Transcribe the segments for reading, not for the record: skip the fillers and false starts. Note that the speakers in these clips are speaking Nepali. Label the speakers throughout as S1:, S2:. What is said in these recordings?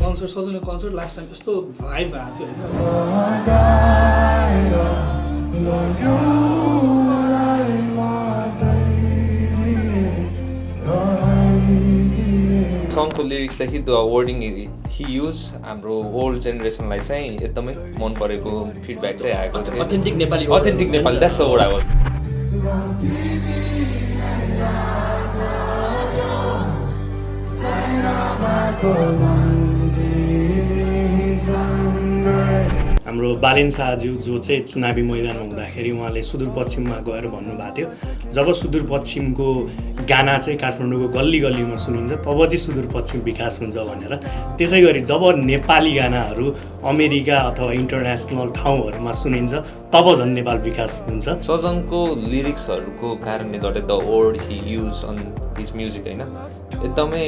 S1: कन्सर्ट सजिलो कन्सर्ट लास्ट टाइम यस्तो भाइब भएको थियो
S2: होइन सङको लिरिक्सदेखि द वर्डिङ हि युज हाम्रो ओल्ड जेनेरेसनलाई चाहिँ एकदमै मन परेको फिडब्याक चाहिँ आएको छ
S3: authentic Nepali
S2: that's the word I was
S4: हाम्रो बालेन शाहज्यू जो चाहिँ चुनावी मैदानमा हुँदाखेरि उहाँले सुदूरपश्चिममा गएर भन्नुभएको थियो जब सुदूरपश्चिमको गाना चाहिँ काठमाडौँको गल्ली गल्लीमा सुनिन्छ तब चाहिँ सुदूरपश्चिम विकास हुन्छ भनेर। त्यसै गरी जब नेपाली गानाहरू अमेरिका अथवा इन्टरनेसनल ठाउँहरूमा सुनिन्छ तब झन् नेपाल विकास हुन्छ।
S2: सजनको लिरिक्सहरूको कारणले गर्दा the word he use on his music होइन एकदमै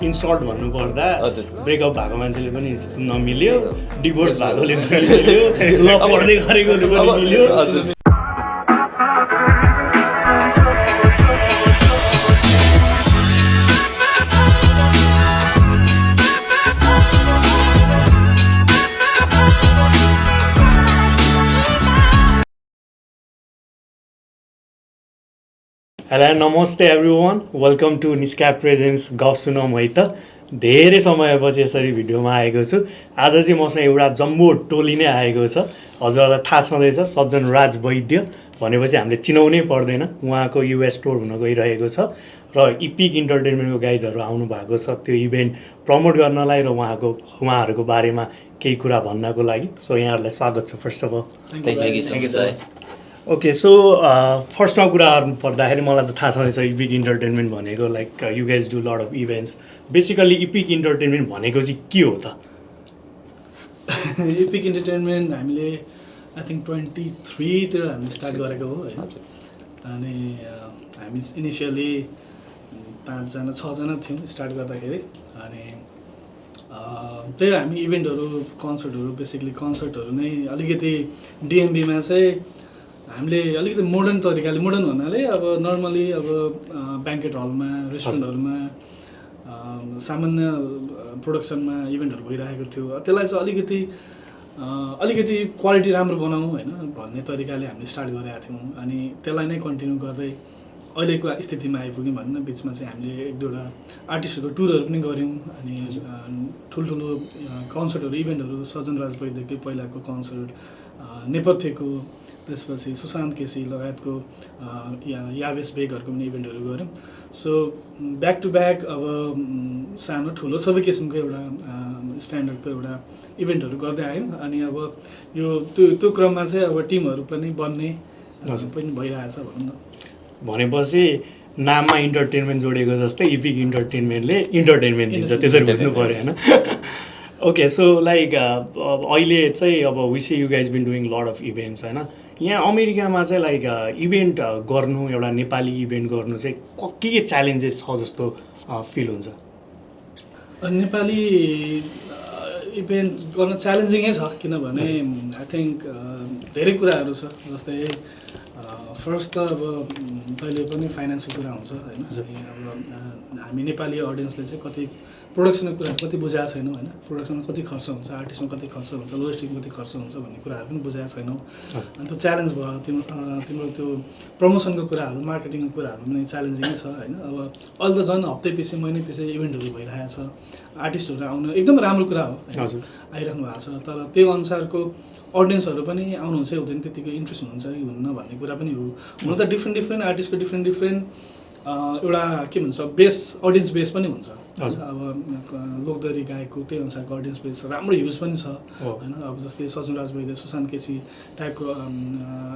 S4: इन्सल्ट भन्नुपर्दा
S2: हजुर
S4: ब्रेकअप भएको मान्छेले पनि सुन्न मिल्यो, डिभोर्स भएकोले पनि मिल्यो, लभ गर्दै गरेकोले पनि मिल्यो।
S2: हजुर
S4: हेलो नमस्ते एभ्रिवान, वेलकम टु निस्क्याप प्रेजेन्स गफ सुनौँ है त। धेरै समयपछि यसरी भिडियोमा आएको छु। आज चाहिँ मसँग एउटा जम्बो टोली नै आएको छ। हजुरहरूलाई थाहा छँदैछ सज्जन राज वैद्य भनेपछि हामीले चिनाउनै पर्दैन, उहाँको युएस टुर हुन गइरहेको छ र इपिक इन्टरटेनमेन्टको गाइजहरू आउनु भएको छ त्यो इभेन्ट प्रमोट गर्नलाई र उहाँहरूको बारेमा केही कुरा भन्नको लागि। सो यहाँहरूलाई स्वागत छ first of all.
S3: Thank you sir.
S4: Okay, so फर्स्टमा कुरा गर्नु पर्दाखेरि मलाई त थाहा छँदैछ इपिक इन्टरटेनमेन्ट भनेको like you guys do lot of events. Basically epic entertainment भनेको चाहिँ के हो त?
S1: इपिक इन्टरटेनमेन्ट हामीले आई थिङ्क 23तिर हामीले स्टार्ट गरेको हो होइन। अनि हामी इनिसियली 5जना 6जना थियौँ स्टार्ट गर्दाखेरि। अनि त्यही हामी इभेन्टहरू कन्सर्टहरू बेसिकली कन्सर्टहरू नै अलिकति डिएमबीमा चाहिँ हामीले अलिकति मोडर्न तरिकाले, मोडर्न भन्नाले अब नर्मली अब ब्याङ्केट हलमा रेस्टुरेन्टहरूमा सामान्य प्रोडक्सनमा इभेन्टहरू भइरहेको थियो। त्यसलाई चाहिँ अलिकति क्वालिटी राम्रो बनाऊँ होइन भन्ने तरिकाले हामीले स्टार्ट गरेका थियौँ। अनि त्यसलाई नै कन्टिन्यू गर्दै अहिलेको स्थितिमा आइपुग्यौँ भन्न। बिचमा चाहिँ हामीले 1-2वटा आर्टिस्टहरूको टुरहरू पनि गऱ्यौँ। अनि ठुल्ठुलो कन्सर्टहरू इभेन्टहरू सजन राज वैद्यकै पहिलाको कन्सर्ट, नेपथ्यको, त्यसपछि सुशान्त केसी लगायतको यावेश बेगहरूको पनि इभेन्टहरू गऱ्यौँ। सो ब्याक टु ब्याक अब सानो ठुलो सबै किसिमको एउटा स्ट्यान्डर्डको एउटा इभेन्टहरू गर्दै आयौँ। अनि अब यो त्यो क्रममा चाहिँ अब टिमहरू पनि बन्ने पनि भइरहेछ भनौँ न।
S4: भनेपछि नाममा इन्टरटेनमेन्ट जोडेको जस्तै इपिक इन्टरटेनमेन्टले इन्टरटेनमेन्ट दिन्छ, त्यसरी बुझ्नु पऱ्यो होइन। ओके, सो लाइक अहिले चाहिँ अब we see you guys been doing lot of events होइन। यहाँ अमेरिकामा चाहिँ लाइक इभेन्ट गर्नु, एउटा नेपाली इभेन्ट गर्नु चाहिँ के च्यालेन्जेस छ जस्तो फिल हुन्छ?
S1: नेपाली इभेन्ट गर्न च्यालेन्जिङै छ किनभने आई थिङ्क धेरै कुराहरू छ। जस्तै फर्स्ट त अब जहिले पनि फाइनेन्सको कुरा हुन्छ होइन। अब हामी नेपाली अडियन्सले चाहिँ कति प्रोडक्सनको कुराहरू कति बुझाएको छैनौँ होइन। प्रोडक्सनमा कति खर्च हुन्छ, आर्टिस्टमा कति खर्च हुन्छ, लोजिस्टिकमा कति खर्च हुन्छ भन्ने कुराहरू पनि बुझाएको छैनौँ। अनि त्यो च्यालेन्ज भयो। तिम्रो त्यो प्रमोसनको कुराहरू, मार्केटिङको कुराहरू पनि च्यालेन्जिङै छ होइन। अब अहिले त झन् हप्तै पछि महिनै पछि इभेन्टहरू भइरहेको छ, आर्टिस्टहरू आउनु एकदम राम्रो कुरा हो, आइरहनु भएको छ। तर त्यो अनुसारको अडियन्सहरू पनि आउनुहुन्छ हुँदैन, त्यतिको इन्ट्रेस्ट हुनुहुन्छ कि हुन्न भन्ने कुरा पनि हो। हुन त डिफ्रेन्ट आर्टिस्टको डिफ्रेन्ट एउटा के भन्छ बेस, अडियन्स बेस पनि हुन्छ। अब लोकदरी गाएको त्यही अनुसारको अडियन्स बेस राम्रो युज पनि छ होइन। अब जस्तै सजन राज वैद्य, सुशान्त केसी टाइपको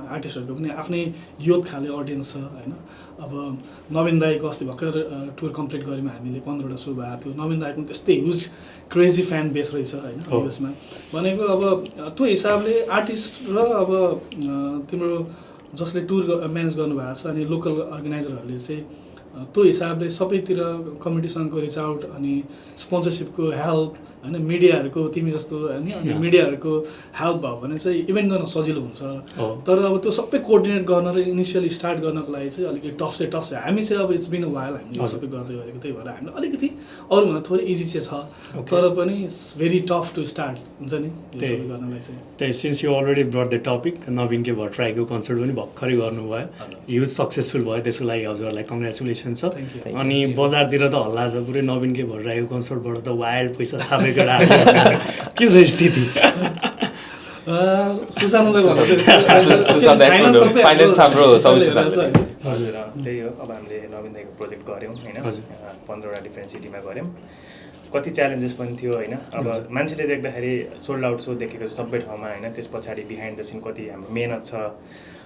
S1: आर्टिस्टहरूको पनि आफ्नै योद खाले अडियन्स छ होइन। अब नवीन दाईको अस्ति भर्खर टुर कम्प्लिट गऱ्यौँ हामीले, 15वटा सो भएको थियो। नवीन दाईको पनि त्यस्तै ह्युज क्रेजी फ्यान बेस रहेछ होइन युएसमा भनेको। अब त्यो हिसाबले आर्टिस्ट र अब तिम्रो जसले टुर म्यानेज गर्नुभएको छ अनि लोकल अर्गनाइजरहरूले चाहिँ त्यो हिसाबले सबैतिर कमिटीसँगको रिच आउट अनि स्पोन्सरसिपको हेल्प होइन मिडियाहरूको तिमी जस्तो होइन अनि मिडियाहरूको हेल्प भयो भने चाहिँ इभेन्ट गर्न सजिलो हुन्छ तर अब त्यो सबै कोअर्डिनेट गर्न र इनिसियली स्टार्ट गर्नको लागि चाहिँ अलिकति टफ छ हामी चाहिँ अब इट्स बिन अ वाइल हामीले सबै गर्दै गरेको त्यही भएर हामीलाई अलिकति अरूभन्दा थोरै इजी चाहिँ छ तर पनि it's very tough to start हुन्छ नि सबै गर्नलाई चाहिँ
S4: त्यही since you already brought the topic नवीन के भट्टराईको कन्सर्ट पनि भर्खरै गर्नुभयो ह्युज सक्सेसफुल भयो त्यसको लागि हजुरहरूलाई कङ्ग्रेचुलेसन छ अनि बजारतिर त हल्ला छ पुरै नवीन के भट्टराईको कन्सर्टबाट त वाइल्ड पैसा छापेको के छ स्थिति
S3: हजुर त्यही हो अब हामीले नवीन दाइको प्रोजेक्ट गऱ्यौँ होइन 15वटा डिफ्रेन्ट सिटीमा गऱ्यौँ कति च्यालेन्जेस पनि थियो होइन अब मान्छेले देख्दाखेरि सोल्ड आउट सो देखेको छ सबै ठाउँमा होइन त्यस पछाडि बिहाइन्ड द सिन कति हाम्रो मेहनत छ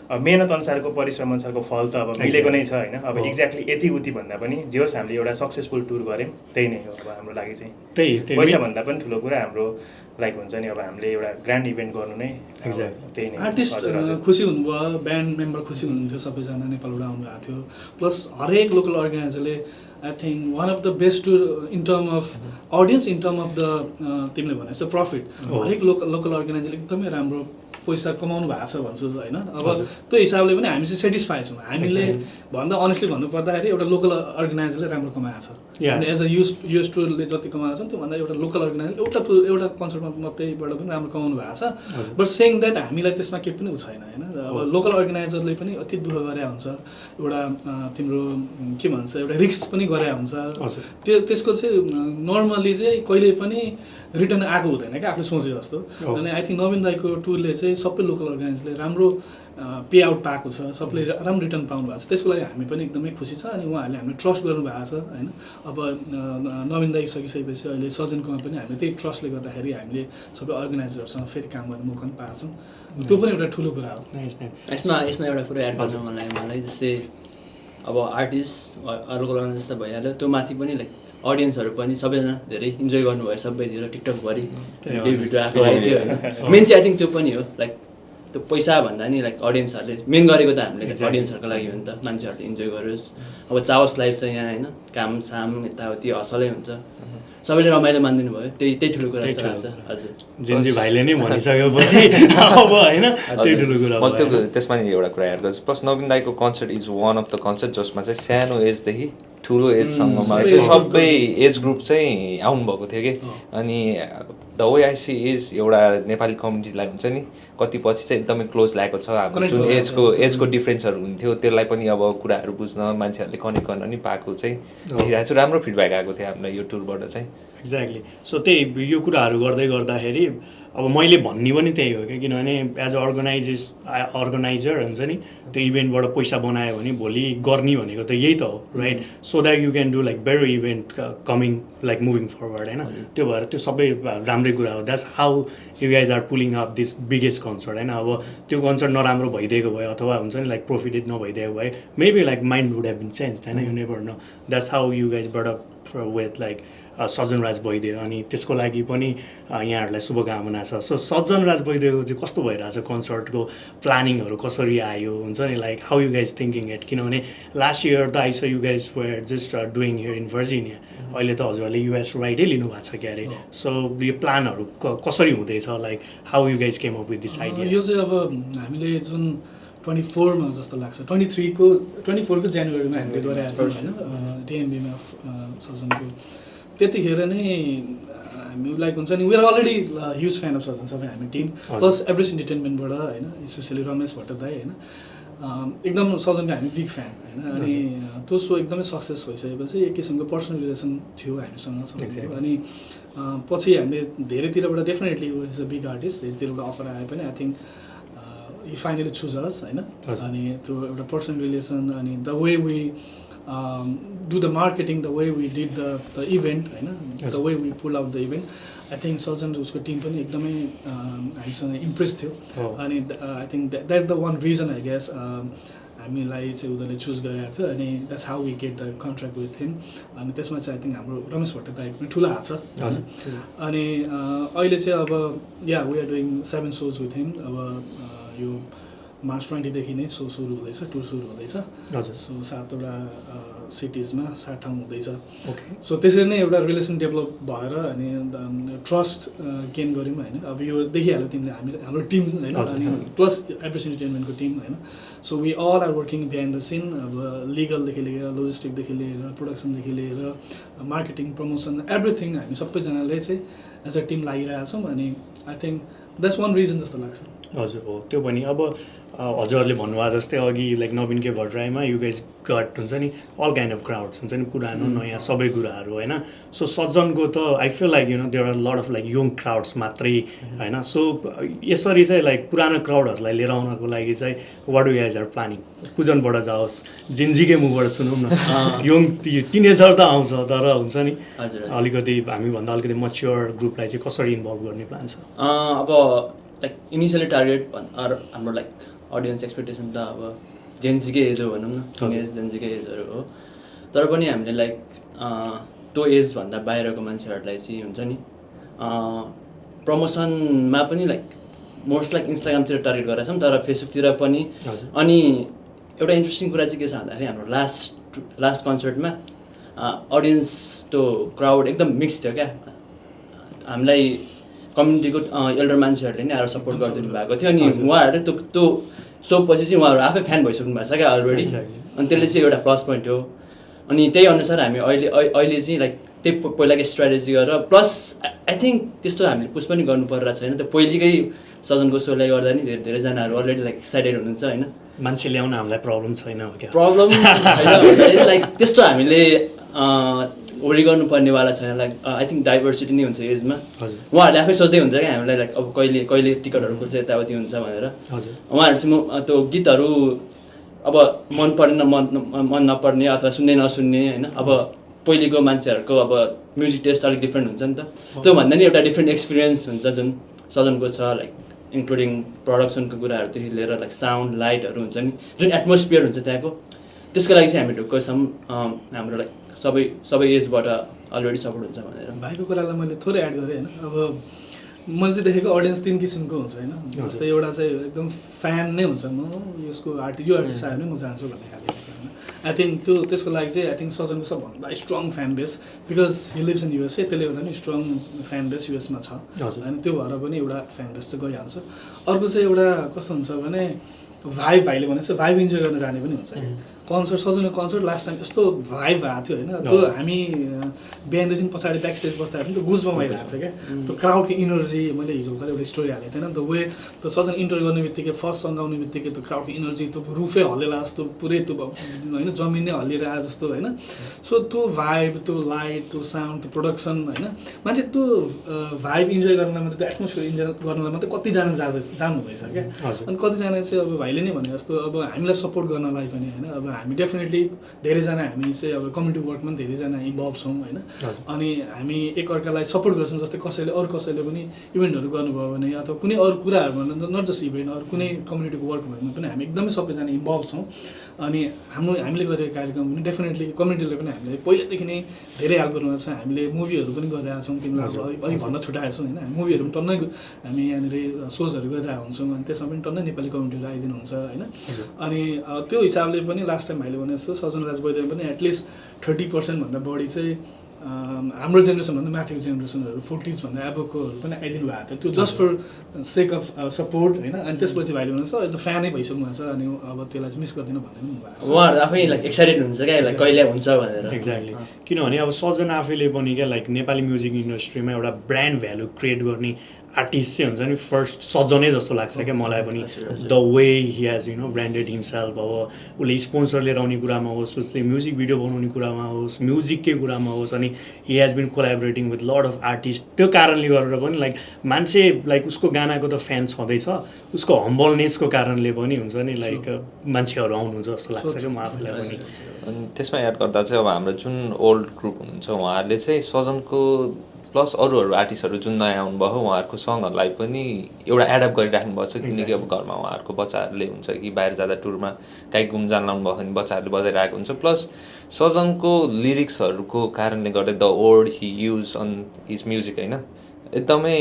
S3: अब मेहनत अनुसारको परिश्रम अनुसारको फल त अब मिलेको नै छ होइन अब एक्ज्याक्टली यति उति भन्दा पनि जे होस् हामीले एउटा सक्सेसफुल टुर गऱ्यौँ त्यही नै हो अब हाम्रो लागि चाहिँ
S4: त्यही
S3: पैसा भन्दा पनि ठुलो कुरा हाम्रो लाइक हुन्छ नि अब हामीले एउटा ग्रान्ड इभेन्ट गर्नु नै त्यही नै
S1: आर्टिस्ट खुसी हुनुभयो ब्यान्ड मेम्बर खुसी हुनुहुन्थ्यो सबैजना नेपालबाट आउनुभएको थियो प्लस हरेक लोकल अर्गनाइजरले I think one of the best tour in term of audience in term of the तिमीले भने जस्तो प्रफिट हरेक लोकल अर्गनाइजरले एकदमै राम्रो पैसा कमाउनु भएको छ भन्छु होइन अब त्यो हिसाबले पनि हामी चाहिँ सेटिस्फाई छौँ हामीले भन्दा अनेस्टली भन्नुपर्दाखेरि एउटा लोकल अर्गनाइजरले राम्रो कमाएको छ अनि एज अ युएस टुरले जति कमाएको छ त्योभन्दा एउटा लोकल अर्गनाइजर एउटा कन्सर्टमा मात्रैबाट पनि राम्रो कमाउनु भएको छ बट सेङ द्याट हामीलाई त्यसमा केही पनि छैन होइन अब लोकल अर्गनाइजरले पनि अति दुःख गरे हुन्छ एउटा तिम्रो के भन्छ एउटा रिस्क पनि गरे हुन्छ त्यसको चाहिँ नर्मली चाहिँ कहिले पनि रिटर्न आएको हुँदैन क्या आफूले सोचे जस्तो अनि आई थिङ्क नवीन दाइको टुरले चाहिँ सबै लोकल अर्गनाइजरले राम्रो पे आउट पाएको छ सबले राम्रो रिटर्न पाउनु भएको छ त्यसको लागि हामी पनि एकदमै खुसी छ अनि उहाँहरूले हामीले ट्रस्ट गर्नुभएको छ होइन अब नवीन दाइ सकिसकेपछि अहिले सजनको पनि हामीले त्यही ट्रस्टले गर्दाखेरि हामीले सबै अर्गनाइजरहरूसँग फेरि काम गर्ने मौका पनि पाएको छौँ त्यो पनि एउटा ठुलो कुरा हो
S5: यसमा एउटा कुरा एड गर्नु मन लाग्यो मलाई जस्तै अब आर्टिस्ट लोकल अर्गनाइजर त भइहाल्यो त्यो माथि पनि लाइक अडियन्सहरू पनि सबैजना धेरै इन्जोय गर्नुभयो सबैतिर टिकटकभरि त्यो भिडियो आएको थियो होइन मेन चाहिँ आई थिङ्क त्यो पनि हो लाइक त्यो पैसा भन्दा नि लाइक अडियन्सहरूले मेन गरेको त हामीले अडियन्सहरूको लागि हो नि त मान्छेहरूले इन्जोय गरोस् अब चावस लाइफ छ यहाँ होइन काम साम यताउति हसलै हुन्छ सबैले रमाइलो मानिदिनु भयो त्यही ठुलो कुरा जस्तो लाग्छ हजुर
S4: जेन्जी भाइले नै भनिसकेपछि अब होइन त्यही ठुलो कुरा
S2: म त्यो त्यसमा नि एउटा कुरा एड गर्छु प्लस नवीन दाइको concert is one of the concert जसमा चाहिँ सानो एजदेखि ठुलो एजसम्ममा चाहिँ सबै एज ग्रुप चाहिँ आउनुभएको थियो कि अनि the way I see is एउटा नेपाली कम्युनिटीलाई हुन्छ नि कति पछि चाहिँ एकदमै क्लोज लागेको छ हाम्रो जुन एजको डिफ्रेन्सहरू हुन्थ्यो त्यसलाई पनि अब कुराहरू बुझ्न मान्छेहरूले कनेक्ट गर्न नि पाएको चाहिँ देखिरहेको छु राम्रो फिडब्याक आएको थियो हामीलाई यो टुरबाट चाहिँ
S4: एक्ज्याक्टली सो त्यही यो कुराहरू गर्दै गर्दाखेरि अब मैले भन्ने पनि त्यही हो क्या किनभने एज अ अर्गनाइजर हुन्छ नि त्यो इभेन्टबाट पैसा बनायो भने भोलि गर्ने भनेको त यही त हो right so that you can do like better event coming like moving forward होइन त्यो भएर त्यो सबै राम्रै कुरा हो that's how you guys are pulling up this biggest concert होइन अब त्यो कन्सर्ट नराम्रो भइदिएको भए अथवा हुन्छ नि लाइक प्रोफिटेड नभइदिएको भए maybe like mind would have been change होइन you never know that's how you guys बाट विथ लाइक सज्जनराज भइदियो अनि त्यसको लागि पनि यहाँहरूलाई शुभकामना छ सो सज्जनराज भइदिएको चाहिँ कस्तो भइरहेछ कन्सर्टको प्लानिङहरू कसरी आयो हुन्छ नि like how you guys thinking it किनभने लास्ट इयर त I see you guys were just doing here in Virginia अहिले त हजुरहरूले युएस राइडै लिनुभएको छ क्यारे सो यो प्लानहरू कसरी हुँदैछ like how you guys came up with this idea
S1: यो चाहिँ अब हामीले जुन 24मा जस्तो लाग्छ 24को जनवरीमा हामीले गरेको थियौँ होइन डिएमबीमा सजनको त्यतिखेर नै हामीलाई हुन्छ नि we are already huge fan of Sajan सबै हामी टिम प्लस एभरेज इन्टरटेनमेन्टबाट होइन स्पेसली रमेश भट्ट दाई होइन एकदम सजनको हामी बिग फ्यान होइन अनि त्यो सो एकदमै सक्सेस भइसकेपछि एक किसिमको पर्सनल रिलेसन थियो हामीसँग अनि पछि हामीले धेरैतिरबाट definitely is a big artist धेरैतिरबाट अफर आए पनि I think you finally choose us होइन अनि त्यो एउटा पर्सनल रिलेसन अनि the way we do the marketing, the way we did the event, the way we pull out the event. I think Sajan उसको टिम पनि एकदमै हामीसँग इम्प्रेस थियो अनि I think that the one reason I guess हामीलाई चाहिँ उनीहरूले चुज गरेको थियो अनि that's how we get the contract with him अनि त्यसमा चाहिँ आई थिङ्क हाम्रो रमेश भट्ट दाइको पनि ठुलो हात छ अनि अहिले चाहिँ अब या we are doing 7 shows with him अब यो मार्च 20 देखि नै सो सुरु हुँदैछ, टुर सुरु हुँदैछ।
S4: हजुर।
S1: सो 7वटा सिटिजमा 7 ठाउँ हुँदैछ।
S4: ओके।
S1: सो त्यसरी नै एउटा रिलेसन डेभलप भएर अनि ट्रस्ट गेन गऱ्यौँ होइन। अब यो देखिहाल्यो तिमीले हाम्रो टिम होइन, अनि प्लस एभरेज इन्टरटेनमेन्टको टिम होइन। So we all are working behind the scene, अब लिगलदेखि लिएर लोजिस्टिकदेखि लिएर प्रोडक्सनदेखि लिएर मार्केटिङ प्रमोसन एभ्रिथिङ हामी सबैजनाले चाहिँ एज अ टिम लागिरहेछौँ। अनि I think that's one reason जस्तो लाग्छ।
S4: हजुर हो त्यो पनि अब हजुरहरूले भन्नुभयो जस्तै अघि लाइक नवीनकै भट्टराईमा यु गाइज गट हुन्छ नि अल काइन्ड अफ क्राउड्स हुन्छ नि पुरानो नयाँ सबै कुराहरू होइन। सो सजनको त I feel like you know there are lot of like young crowds मात्रै होइन। सो यसरी चाहिँ लाइक पुरानो क्राउडहरूलाई लिएर आउनको लागि चाहिँ what you guys are planning? पुजनबाट जाओस्, जिन्जीकै मुखबाट सुनौँ न। यङ टिनेजर त आउँछ तर हुन्छ नि अलिकति हामीभन्दा अलिकति मच्योर ग्रुपलाई चाहिँ कसरी इन्भल्भ गर्ने प्लान छ?
S5: अब लाइक इनिसियली टार्गेट हाम्रो लाइक अडियन्स एक्सपेक्टेसन त अब जेन्जीकै एज हो भनौँ न, टिनेज जेन्जीकै एजहरू हो। तर पनि हामीले लाइक त्यो एजभन्दा बाहिरको मान्छेहरूलाई चाहिँ हुन्छ नि प्रमोसनमा पनि लाइक मोस्ट लाइक इन्स्टाग्रामतिर टार्गेट गरेका छौँ, तर फेसबुकतिर पनि। अनि एउटा इन्ट्रेस्टिङ कुरा चाहिँ के छ भन्दाखेरि हाम्रो लास्ट कन्सर्टमा अडियन्स त्यो क्राउड एकदम मिक्स थियो क्या। हामीलाई कम्युनिटीको एल्डर मान्छेहरूले नै आएर सपोर्ट गरिदिनु भएको थियो। अनि उहाँहरूले त्यो सो पछि चाहिँ उहाँहरू आफै फ्यान भइसक्नु भएको छ क्या अलरेडी। अनि त्यसले चाहिँ एउटा प्लस पोइन्ट हो। अनि त्यही अनुसार हामी अहिले चाहिँ लाइक त्यही पहिलाकै स्ट्राटेजी गरेर प्लस आई थिङ्क त्यस्तो हामीले पुस पनि गर्नु परिरहेको छैन। त्यो पहिलेकै सजनको सोले गर्दा नि धेरैजनाहरू अलरेडी लाइक एक्साइटेड हुनुहुन्छ होइन।
S4: मान्छे ल्याउन हामीलाई प्रब्लम छैन क्या?
S5: प्रब्लम छैन लाइक त्यस्तो हामीले वरि गर्नुपर्नेवाला छैन। लाइक आई थिङ्क डाइभर्सिटी नै हुन्छ एजमा। उहाँहरूले आफै सोच्दै हुन्छ क्या हामीलाई लाइक अब कहिले टिकटहरू खुल्छ यताउति हुन्छ भनेर। उहाँहरू चाहिँ त्यो गीतहरू अब मन पर्ने मन नपर्ने अथवा सुन्ने नसुन्ने होइन। अब पहिलेको मान्छेहरूको अब म्युजिक टेस्ट अलिक डिफ्रेन्ट हुन्छ नि त। त्योभन्दा नि एउटा डिफ्रेन्ट एक्सपिरियन्स हुन्छ जुन सजनको छ, लाइक इन्क्लुडिङ प्रडक्सनको कुराहरूदेखि लिएर लाइक साउन्ड लाइटहरू हुन्छ नि, जुन एटमोस्फियर हुन्छ त्यहाँको। त्यसको लागि चाहिँ हामी ढुक्क छौँ। हाम्रो लाइक सबै एजबाट अलरेडी सपोर्ट हुन्छ भनेर।
S1: भाइको कुरालाई मैले थोरै एड गरेँ होइन। अब मैले चाहिँ देखेको अडियन्स 3 किसिमको हुन्छ होइन। जस्तै एउटा चाहिँ एकदम फ्यान नै हुन्छ, म यसको यो आर्टिस्ट आयो भने म जान्छु भन्ने खाले हुन्छ होइन। आई थिङ्क त्यसको लागि चाहिँ आई थिङ्क सजनको सबभन्दा strong fan base, because he lives in USA, त्यसले गर्दा नि स्ट्रङ फ्यान बेस युएसमा छ होइन। त्यो भएर पनि एउटा फ्यान बेस चाहिँ गइहाल्छ। अर्को चाहिँ एउटा कस्तो हुन्छ भने भाइब, भाइले भनेको चाहिँ भाइब इन्जोय गर्न जाने पनि हुन्छ। कन्सर्ट सजनको कन्सर्ट लास्ट टाइम यस्तो भाइब भएको थियो होइन। त्यो हामी बिहानदेखि पछाडि ब्याक स्टेज बस्दा पनि त्यो गुजबम भइरहेको थियो क्या। त्यो क्राउडको इनर्जी, मैले हिजो भर्खर एउटा स्टोरी हालेको थिएन द वे त्यो सजन इन्टर गर्ने बित्तिकै फर्स्ट सङ्ग आउने बित्तिकै त्यो क्राउडको इनर्जी, त्यो रुफै हल्लेला जस्तो पुरै त्यो होइन जमिन नै हल्लिरहेको जस्तो होइन। सो त्यो भाइब, त्यो लाइट, त्यो साउन्ड, त्यो प्रोडक्सन होइन, मान्छे त्यो भाइब इन्जोय गर्नलाई मात्रै, त्यो एटमोस्फियर इन्जोय गर्नलाई मात्रै कतिजना जानुहुँदैछ क्या। अनि कतिजना चाहिँ अब भाइले नै भने जस्तो अब हामीलाई सपोर्ट गर्नलाई पनि होइन। अब हामी डेफिनेटली धेरैजना हामी चाहिँ अब कम्युनिटी वर्कमा पनि धेरैजना इन्भल्भ छौँ होइन। अनि हामी एकअर्कालाई सपोर्ट गर्छौँ। जस्तै अरू कसैले पनि इभेन्टहरू गर्नुभयो भने अथवा कुनै अरू कुराहरू भन्नु, नट जस्ट इभेन्ट, अरू कुनै कम्युनिटीको वर्कहरूमा पनि हामी एकदमै सबैजना इन्भल्भ छौँ। अनि हामीले गरेको कार्यक्रम पनि डेफिनेटली कम्युनिटीले पनि हामीले पहिलादेखि नै धेरै हेल्प गर्नुभएको छ। हामीले मुभीहरू पनि गरिरहेको छौँ, तिमीलाई अलिक भन्न छुट्याएको छौँ होइन। मुभीहरू पनि टन्नै हामी यहाँनिर सोजहरू गरिरहेको हुन्छौँ। अनि त्यसमा पनि टन्नै नेपाली कम्युनिटीहरू आइदिनुहुन्छ होइन। अनि त्यो हिसाबले पनि लास्ट टाइम भाइले भने जस्तो सजन राज बैद्यले पनि एटलिस्ट 30% भन्दा बढी चाहिँ हाम्रो जेनेरेसनभन्दा माथिको जेनेरेसनहरू 40s भन्दा एबोकोहरू पनि आइदिनु भएको थियो। त्यो just for sake of support होइन। अनि त्यसपछि भाइले भनेको छ त्यो फ्यानै भइसक्नु भएको छ। अनि अब त्यसलाई चाहिँ मिस गरिदिनु भन्ने पनि भएको छ।
S5: उहाँहरू आफै लाइक एक्साइटेड हुन्छ क्या लाइक कहिले हुन्छ भनेर।
S4: एक्ज्याक्टली, किनभने अब सजन आफैले पनि क्या लाइक नेपाली म्युजिक इन्डस्ट्रीमा एउटा ब्रान्ड भ्यालु क्रिएट गर्ने आर्टिस्ट चाहिँ हुन्छ नि फर्स्ट सजनै जस्तो लाग्छ क्या मलाई पनि। The way he has you know branded himself, अब उसले स्पोन्सर लिएर आउने कुरामा होस्, उसले म्युजिक भिडियो बनाउने कुरामा होस्, म्युजिककै कुरामा होस्, अनि he has been collaborating with lot of artist. त्यो कारणले गरेर पनि लाइक मान्छे लाइक उसको गानाको त फ्यान छँदैछ, उसको हम्बलनेसको कारणले पनि हुन्छ नि लाइक मान्छेहरू आउनुहुन्छ जस्तो लाग्छ क्या म आफूलाई पनि।
S2: अनि त्यसमा एड गर्दा चाहिँ अब हाम्रो जुन ओल्ड ग्रुप हुनुहुन्छ उहाँहरूले चाहिँ सजनको प्लस अरू आर्टिस्टहरू जुन नयाँ आउनुभयो उहाँहरूको सङ्गहरूलाई पनि एउटा एडप्ट गरिराख्नु भएको छ। किनकि अब घरमा उहाँहरूको बच्चाहरूले हुन्छ कि बाहिर जाँदा टुरमा काहीँ घुम्न जानु लाउनु भयो भने बच्चाहरूले बजाइरहेको हुन्छ। प्लस सजनको लिरिक्सहरूको कारणले गर्दा the word he use on his music होइन एकदमै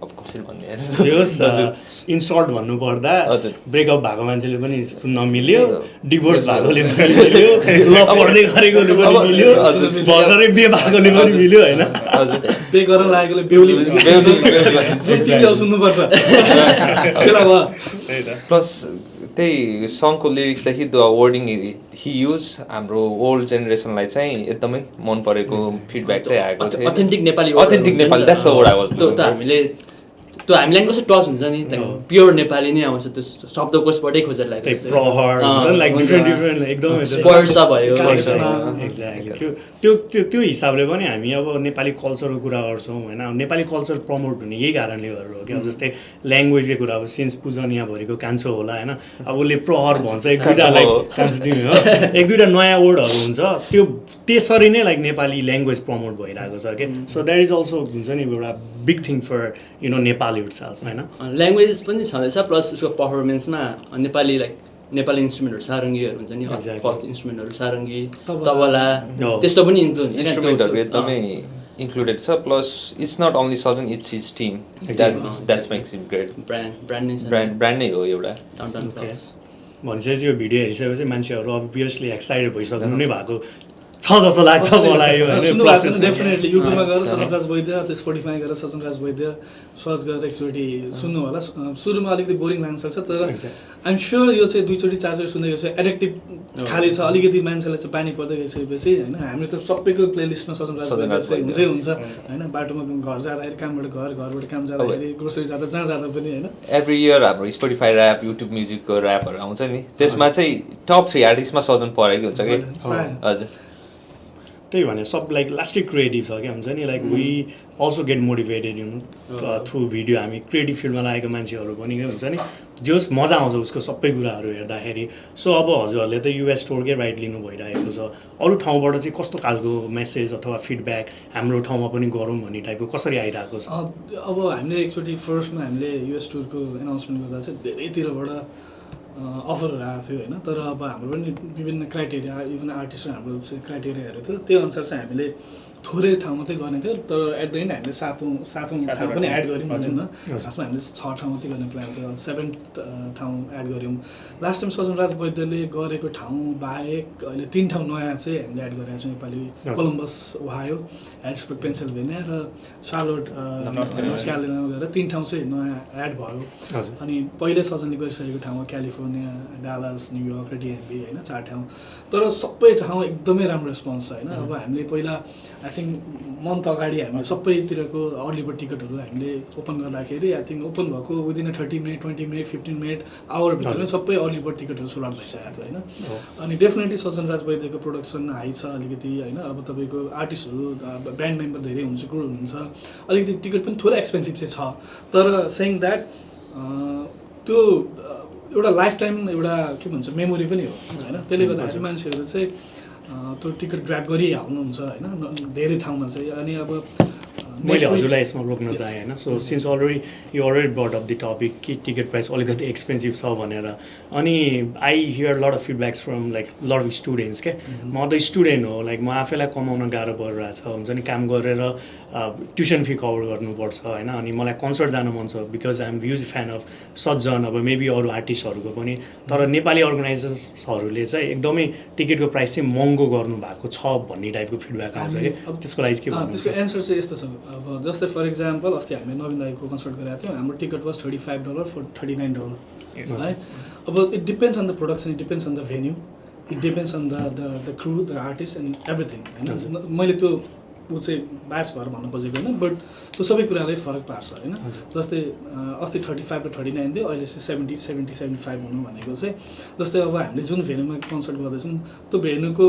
S2: अब कसरी भन्ने यार
S4: जे होस् इन सर्ट भन्नुपर्दा
S2: हजुर।
S4: ब्रेकअप भएको मान्छेले पनि सुन्न मिल्यो, डिभोर्स भएकोले पनि मिल्यो, ल पढ्दै गरेकोले पनि मिल्यो, भर्खरै बिहे भएकोले पनि मिल्यो होइन।
S2: हजुर
S1: पे गरेर लागेकोले बेहुली सुन्नुपर्छ त्यसलाई भयो
S2: प्लस त्यही सङको लिरिक्सदेखि द वर्डिङ हि युज हाम्रो ओल्ड जेनेरेसनलाई चाहिँ एकदमै मन परेको फिडब्याक चाहिँ आएको थियो।
S5: Authentic Nepali
S2: authentic Nepali that's the word I was
S5: त्यो त हामीले त्यो हामीलाई कस्तो टच हुन्छ नि लाइक प्योर नेपाली नै आउँछ त्यो शब्दकोशबाटै खोजेर
S4: त्यही
S5: लागेको
S4: प्रहर हुन्छ नि, लाइक डिफ्रेन्ट एकदमै
S5: स्पर्श भयो
S4: एक्ज्याक्टली त्यो हिसाबले पनि हामी अब नेपाली कल्चरको कुरा गर्छौँ होइन। अब नेपाली कल्चर प्रमोट हुने यही कारणले गर्दा हो कि अब जस्तै ल्याङ्ग्वेजकै कुरा अब सिन्स पूजन यहाँभरिको कान्छो होला होइन, अब उसले प्रहर भन्छ एक दुईवटा लाइक कान्छो तिमी हो एक दुईवटा नयाँ वर्डहरू हुन्छ त्यो त्यसरी नै लाइक नेपाली ल्याङ्ग्वेज प्रमोट भइरहेको छ कि। सो द्याट इज अल्सो हुन्छ नि एउटा big thing for you know Nepal itself होइन।
S5: ल्याङ्ग्वेजेस पनि छँदैछ प्लस उसको पर्फर्मेन्समा नेपाली लाइक नेपाली इन्स्ट्रुमेन्टहरू सारङ्गीहरू हुन्छ नि फल्क इन्स्ट्रुमेन्टहरू सारङ्गी तबला त्यस्तो पनि इन्क्लुड हुन्छ
S2: इन्स्ट्रुमेन्टहरू एकदमै इन्क्लुडेड छ। Plus it's not only Sajan it's his team that's makes him great. Brand नै हो एउटा।
S4: भनिसकेपछि यो भिडियो हेरिसकेपछि मान्छेहरू अभियसली एक्साइटेड भइसक्नु नै भएको छ जस्तो लाग्छ मलाई यो
S1: सुन्नुभएको डेफिनेटली युट्युबमा गएर सजनराज वैद्य त्यो स्पोटिफाई गरेर सजनराज वैद्य सर्च गरेर एकचोटि सुन्नु होला। सुरुमा अलिकति बोरिङ लाग्न सक्छ तर आइएम स्योर यो चाहिँ दुईचोटि चारचोटि सुनेको चाहिँ एडिक्टिभ खाले छ। अलिकति मान्छेलाई चाहिँ बानी पर्दै गइसकेपछि होइन हामी त सबैको प्लेलिस्टमा सजनराज वैद्य चाहिँ हुन्छै हुन्छ होइन। बाटोमा घर जाँदाखेरि कामबाट घर, घरबाट काम जाँदाखेरि ग्रोसरी जाँदा जहाँ जाँदा पनि होइन।
S2: एभ्री इयर हाम्रो स्पोटिफाई ऱ्याप युट्युब म्युजिकको ऱ्यापहरू आउँछ नि त्यसमा चाहिँ टप 3 आर्टिस्टमा सजन परेको हुन्छ कि। हजुर
S4: त्यही भने सब लाइक लास्टिक क्रिएटिभ छ क्या हुन्छ नि like we also get motivated you know through video. हामी क्रिएटिभ फिल्डमा लागेको मान्छेहरू पनि हुन्छ नि जोस् मजा आउँछ उसको सबै कुराहरू हेर्दाखेरि। सो अब हजुरहरूले त युएस स्टोरकै राइट लिनु भइरहेको छ, अरू ठाउँबाट चाहिँ कस्तो खालको मेसेज अथवा फिडब्याक हाम्रो ठाउँमा पनि गरौँ भन्ने टाइपको कसरी आइरहेको छ?
S1: अब हामीले एकचोटि फर्स्टमा हामीले युएस टुरको एनाउन्समेन्ट गर्दा चाहिँ धेरैतिरबाट अफरहरू आएको थियो होइन। तर अब हाम्रो पनि विभिन्न क्राइटेरिया इभन आर्टिस्टहरू हाम्रो चाहिँ क्राइटेरियाहरू थियो त्यो अनुसार चाहिँ हामीले थोरै ठाउँ मात्रै गर्ने थियो। तर एट द एन्ड हामीले सातौँ ठाउँ पनि एड गऱ्यौँ भन्छौँ न। खासमा हामीले 6 ठाउँ मात्रै गर्ने प्लान थियो, 7 ठाउँ एड गऱ्यौँ। लास्ट टाइम सजनराज वैद्यले गरेको ठाउँ बाहेक अहिले 3 ठाउँ नयाँ चाहिँ हामीले एड गरेका छौँ नेपाली। कोलम्बस ओहायो, ह्यारिसबर्ग पेन्सिल्भेनिया र शार्लोट नर्थ क्यारोलाइनामा गएर 3 ठाउँ चाहिँ नयाँ एड भयो। अनि पहिले सजनले गरिसकेको ठाउँमा क्यालिफोर्निया, डालास, न्युयोर्क र डिएमबी होइन 4 ठाउँ। तर सबै ठाउँ एकदमै राम्रो रेस्पोन्स छ होइन। अब हामीले पहिला आई थिङ्क मन्थ अगाडि हामीले सबैतिरको अर्ली बर्ड टिकटहरू हामीले ओपन गर्दाखेरि आई थिङ्क ओपन भएको विदिन 30 मिनट 20 मिनट 15 मिनट आवरभित्रमै सबै अर्ली बर्ड टिकटहरू सोल्ड आउट भइसकेको थियो होइन। अनि डेफिनेटली सजनराज वैद्यको प्रोडक्सन हाई छ अलिकति होइन। अब तपाईँको आर्टिस्टहरू ब्यान्ड मेम्बर धेरै हुन्छ, क्रू हुनुहुन्छ, अलिकति टिकट पनि थोरै एक्सपेन्सिभ चाहिँ छ। तर सेइङ द्याट त्यो एउटा लाइफ टाइम एउटा के भन्छ मेमोरी पनि हो होइन। त्यसले गर्दाखेरि मान्छेहरू चाहिँ त्यो टिकट ग्राब गरिहाल्नुहुन्छ होइन धेरै ठाउँमा चाहिँ। अनि अब
S4: मैले हजुरलाई यसमा रोक्न चाहेँ होइन। So since already brought of the topic कि टिकट प्राइस अलिकति एक्सपेन्सिभ छ भनेर। अनि I hear lot of feedbacks from like lot of students क्या। म त स्टुडेन्ट हो, लाइक म आफैलाई कमाउन गाह्रो परिरहेछ हुन्छ नि, काम गरेर ट्युसन फी कभर गर्नुपर्छ होइन। अनि मलाई कन्सर्ट जान मन छ because I am huge fan of Sajjan, अब मेबी अरू आर्टिस्टहरूको पनि। तर नेपाली अर्गनाइजर्सहरूले चाहिँ एकदमै टिकटको प्राइस चाहिँ महँगो गर्नु भएको छ भन्ने टाइपको फिडब्याक आउँछ कि। अब त्यसको लागि के भन्नु?
S1: त्यसको एन्सर चाहिँ यस्तो छ। अब जस्तै फर इक्जाम्पल अस्ति हामीले नवीन दाईको कन्सर्ट गरेको थियौँ, हाम्रो टिकट वाज $35 for $39 है। अब it depends on the production, it depends on the venue, it depends on the crew, the artist and everything होइन। मैले त्यो ऊ चाहिँ बास भएर भन्नु खोजेको होइन, बट त्यो सबै कुरालाई फरक पार्छ होइन। जस्तै अस्ति 35 र 39 थियो, अहिले चाहिँ 70-75 हुनु भनेको चाहिँ जस्तै अब हामीले जुन भेन्यूमा कन्सर्ट गर्दैछौँ त्यो भेन्यूको